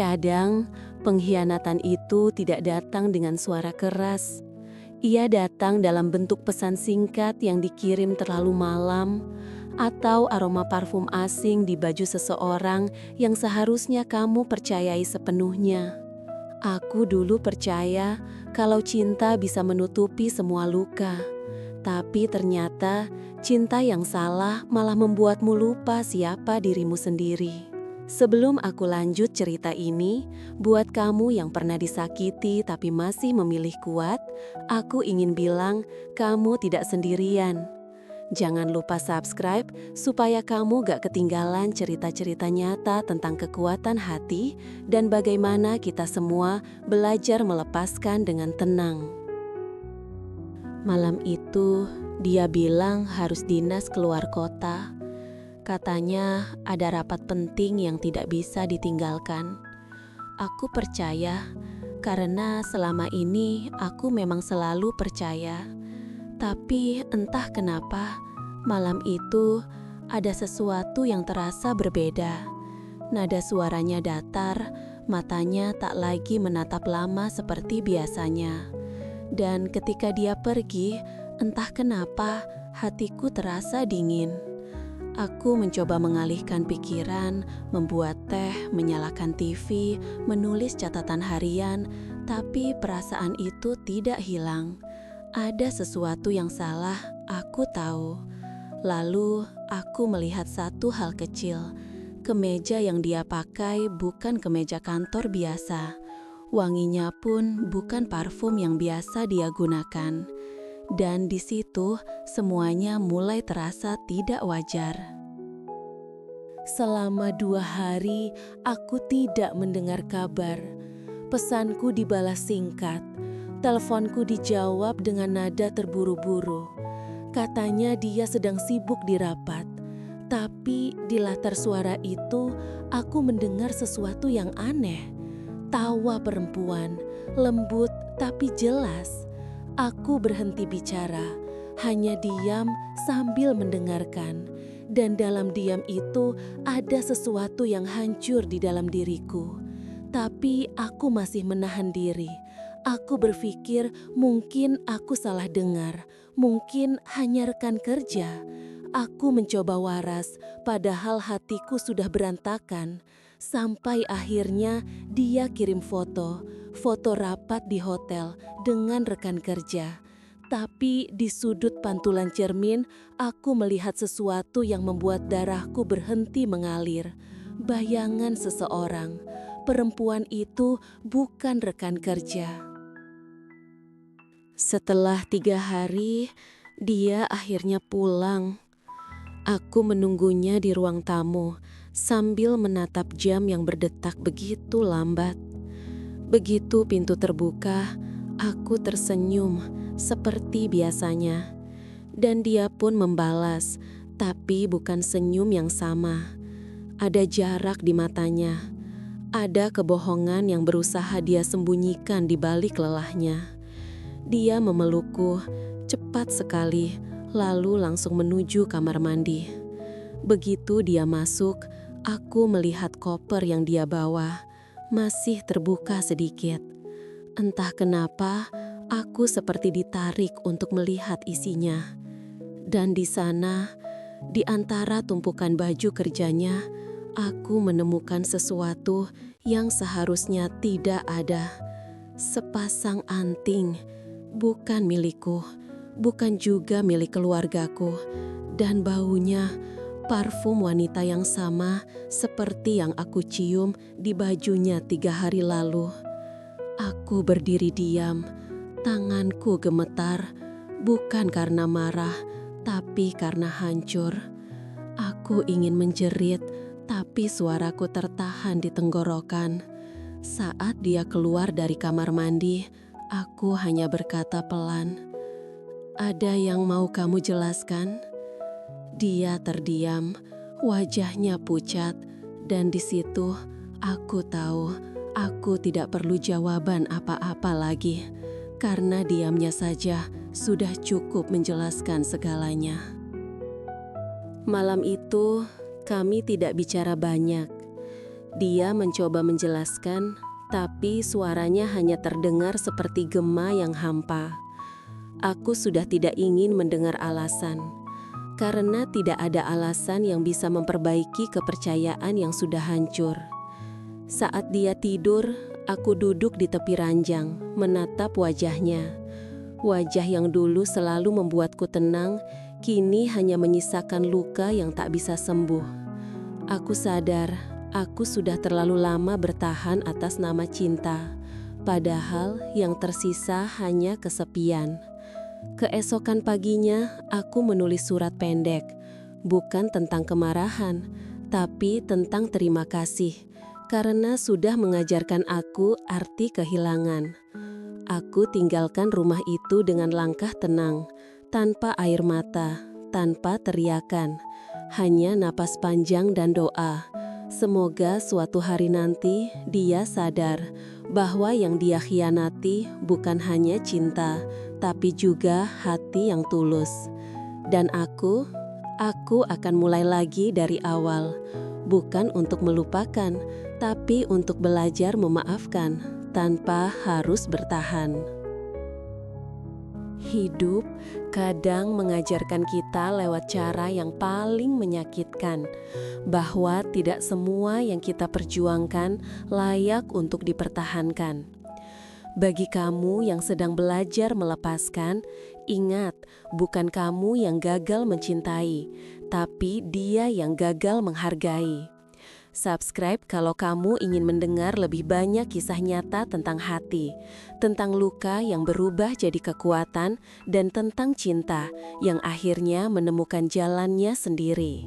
Kadang, pengkhianatan itu tidak datang dengan suara keras. Ia datang dalam bentuk pesan singkat yang dikirim terlalu malam, atau aroma parfum asing di baju seseorang yang seharusnya kamu percayai sepenuhnya. Aku dulu percaya kalau cinta bisa menutupi semua luka, tapi ternyata cinta yang salah malah membuatmu lupa siapa dirimu sendiri. Sebelum aku lanjut cerita ini, buat kamu yang pernah disakiti tapi masih memilih kuat, aku ingin bilang kamu tidak sendirian. Jangan lupa subscribe supaya kamu gak ketinggalan cerita-cerita nyata tentang kekuatan hati dan bagaimana kita semua belajar melepaskan dengan tenang. Malam itu, dia bilang harus dinas keluar kota. Katanya ada rapat penting yang tidak bisa ditinggalkan. Aku percaya, karena selama ini aku memang selalu percaya. Tapi entah kenapa, malam itu ada sesuatu yang terasa berbeda. Nada suaranya datar, matanya tak lagi menatap lama seperti biasanya. Dan ketika dia pergi, entah kenapa hatiku terasa dingin. Aku mencoba mengalihkan pikiran, membuat teh, menyalakan TV, menulis catatan harian, tapi perasaan itu tidak hilang. Ada sesuatu yang salah, aku tahu. Lalu aku melihat satu hal kecil. Kemeja yang dia pakai bukan kemeja kantor biasa. Wanginya pun bukan parfum yang biasa dia gunakan. Dan di situ semuanya mulai terasa tidak wajar. Selama 2 hari aku tidak mendengar kabar. Pesanku dibalas singkat. Teleponku dijawab dengan nada terburu-buru. Katanya dia sedang sibuk di rapat. Tapi di latar suara itu aku mendengar sesuatu yang aneh. Tawa perempuan, lembut tapi jelas. Aku berhenti bicara, hanya diam sambil mendengarkan. Dan dalam diam itu ada sesuatu yang hancur di dalam diriku. Tapi aku masih menahan diri. Aku berpikir mungkin aku salah dengar, mungkin hanya rekan kerja. Aku mencoba waras, padahal hatiku sudah berantakan. Sampai akhirnya dia kirim foto rapat di hotel dengan rekan kerja. Tapi di sudut pantulan cermin, aku melihat sesuatu yang membuat darahku berhenti mengalir. Bayangan seseorang, perempuan itu bukan rekan kerja. Setelah 3 hari, dia akhirnya pulang. Aku menunggunya di ruang tamu sambil menatap jam yang berdetak begitu lambat. Begitu pintu terbuka, aku tersenyum seperti biasanya. Dan dia pun membalas, tapi bukan senyum yang sama. Ada jarak di matanya. Ada kebohongan yang berusaha dia sembunyikan di balik lelahnya. Dia memelukku cepat sekali, lalu langsung menuju kamar mandi. Begitu dia masuk, aku melihat koper yang dia bawa masih terbuka sedikit. Entah kenapa, aku seperti ditarik untuk melihat isinya. Dan di sana, di antara tumpukan baju kerjanya, aku menemukan sesuatu yang seharusnya tidak ada. Sepasang anting, bukan milikku, bukan juga milik keluargaku. Dan baunya parfum wanita yang sama seperti yang aku cium di bajunya 3 hari lalu. Aku berdiri diam, tanganku gemetar, bukan karena marah, tapi karena hancur. Aku ingin menjerit, tapi suaraku tertahan di tenggorokan. Saat dia keluar dari kamar mandi, aku hanya berkata pelan, "Ada yang mau kamu jelaskan?" Dia terdiam, wajahnya pucat, dan di situ aku tahu aku tidak perlu jawaban apa-apa lagi, karena diamnya saja sudah cukup menjelaskan segalanya. Malam itu kami tidak bicara banyak. Dia mencoba menjelaskan, tapi suaranya hanya terdengar seperti gema yang hampa. Aku sudah tidak ingin mendengar alasan, karena tidak ada alasan yang bisa memperbaiki kepercayaan yang sudah hancur. Saat dia tidur, aku duduk di tepi ranjang, menatap wajahnya. Wajah yang dulu selalu membuatku tenang, kini hanya menyisakan luka yang tak bisa sembuh. Aku sadar, aku sudah terlalu lama bertahan atas nama cinta, padahal yang tersisa hanya kesepian. Keesokan paginya, aku menulis surat pendek, bukan tentang kemarahan, tapi tentang terima kasih, karena sudah mengajarkan aku arti kehilangan. Aku tinggalkan rumah itu dengan langkah tenang, tanpa air mata, tanpa teriakan, hanya napas panjang dan doa. Semoga suatu hari nanti dia sadar bahwa yang dia khianati bukan hanya cinta, tapi juga hati yang tulus. Dan aku akan mulai lagi dari awal, bukan untuk melupakan, tapi untuk belajar memaafkan tanpa harus bertahan. Hidup kadang mengajarkan kita lewat cara yang paling menyakitkan, bahwa tidak semua yang kita perjuangkan layak untuk dipertahankan. Bagi kamu yang sedang belajar melepaskan, ingat, bukan kamu yang gagal mencintai, tapi dia yang gagal menghargai. Subscribe kalau kamu ingin mendengar lebih banyak kisah nyata tentang hati, tentang luka yang berubah jadi kekuatan, dan tentang cinta yang akhirnya menemukan jalannya sendiri.